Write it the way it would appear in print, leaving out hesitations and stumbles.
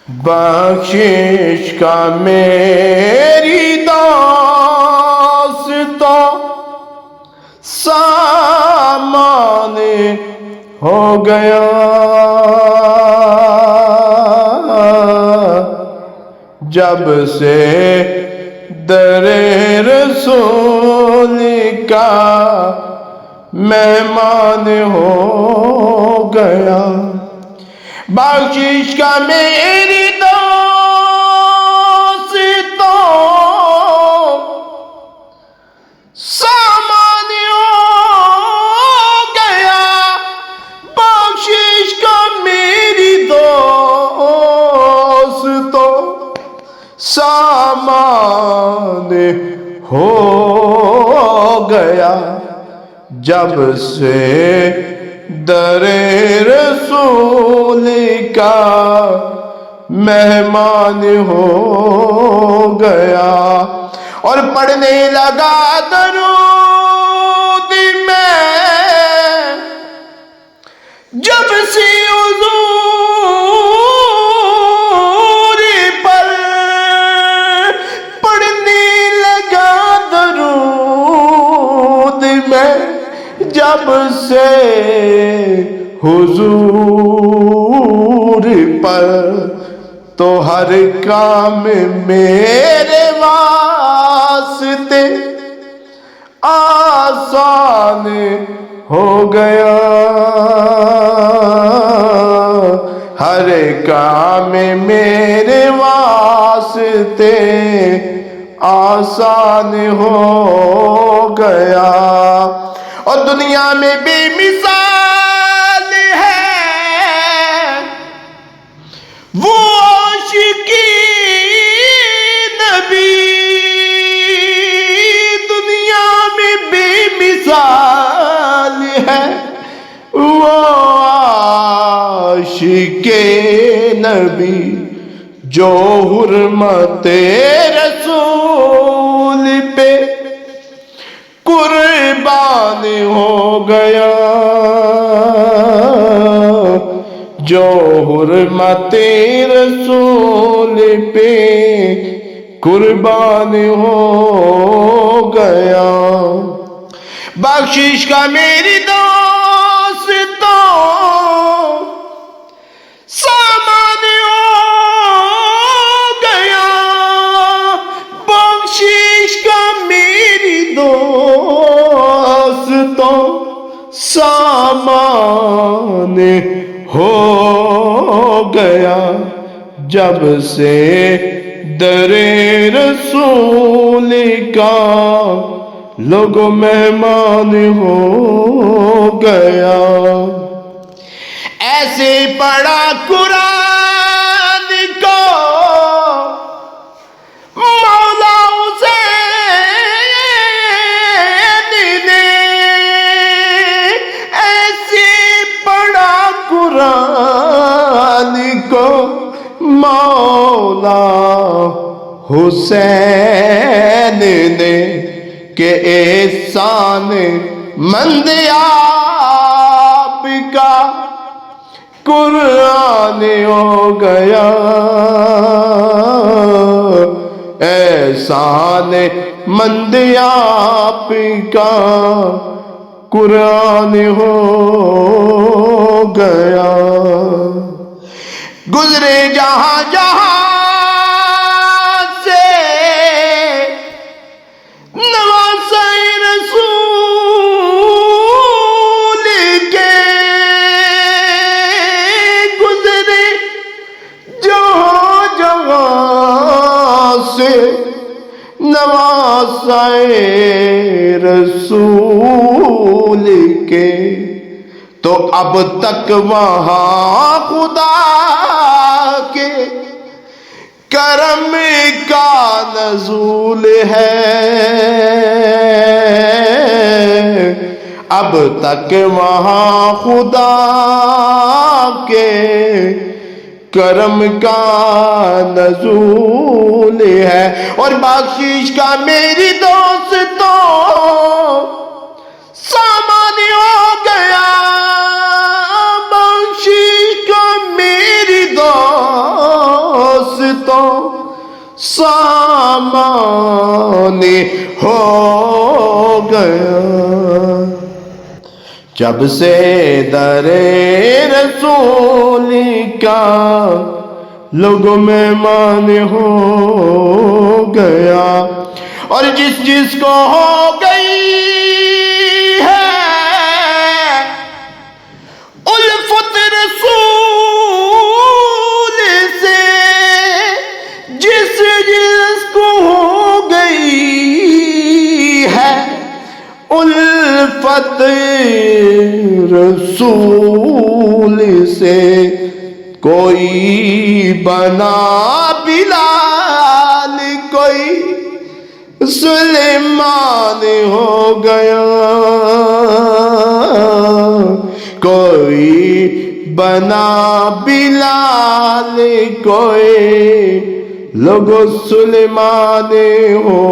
بخشش کا میری داستاں سامان ہو گیا، جب سے در رسول کا مہمان ہو گیا۔ بخشش کا میری داستاں سامان ہو گیا، بخشش کا میری داستاں سامان ہو گیا، جب سے در رسول کا مہمان ہو گیا۔ اور پڑھنے لگا درود میں جب سے حضور پر، پڑھنے لگا درود میں جب سے حضور پر، تو ہر کام میرے واسطے آسان ہو گیا، ہر کام میرے واسطے آسان ہو گیا۔ اور دنیا میں بے مثال ہے وہ عاشقی نبی، دنیا میں بے مثال ہے وہ عاشق نبی، جو حرمت رسول پہ قربان ہو گیا، جو حرمت رسول پہ قربان ہو گیا۔ بخشش کا میری داستاں سامان ہو گیا، بخشش کا میری داستاں سامان ہو گیا، جب سے در رسول کا لوگ مہمان ہو گیا۔ ایسے پڑھا قرآن کو مولا حسین نے، ایسے پڑھا قرآن کو مولا حسین نے، کہ احسان مند آپ کا قرآن ہو گیا، احسان مند آپ کا قرآن ہو گیا۔ گزرے جہاں جہاں سے نواسہ رسول کے، گزرے جہاں جہاں سے نواسہ رسول کے، تو اب تک وہاں خدا کے کرم کا نزول ہے، اب تک وہاں خدا کے کرم کا نزول ہے۔ اور بخشش کا میری دوستوں سامان ہو گیا، بخشش کا میری دوستوں سامان ہو گیا۔ جب سے در رسول کا لوگوں میں مان ہو گیا، اور جس جس کو ہو گئی ہے الفت رسول سے، جس جس کو ہو گئی ہے الفت رسول سے، کوئی بنا بلال، کوئی سلیمان ہو گیا، کوئی بنا بلال، کوئی لوگ سلیمان ہو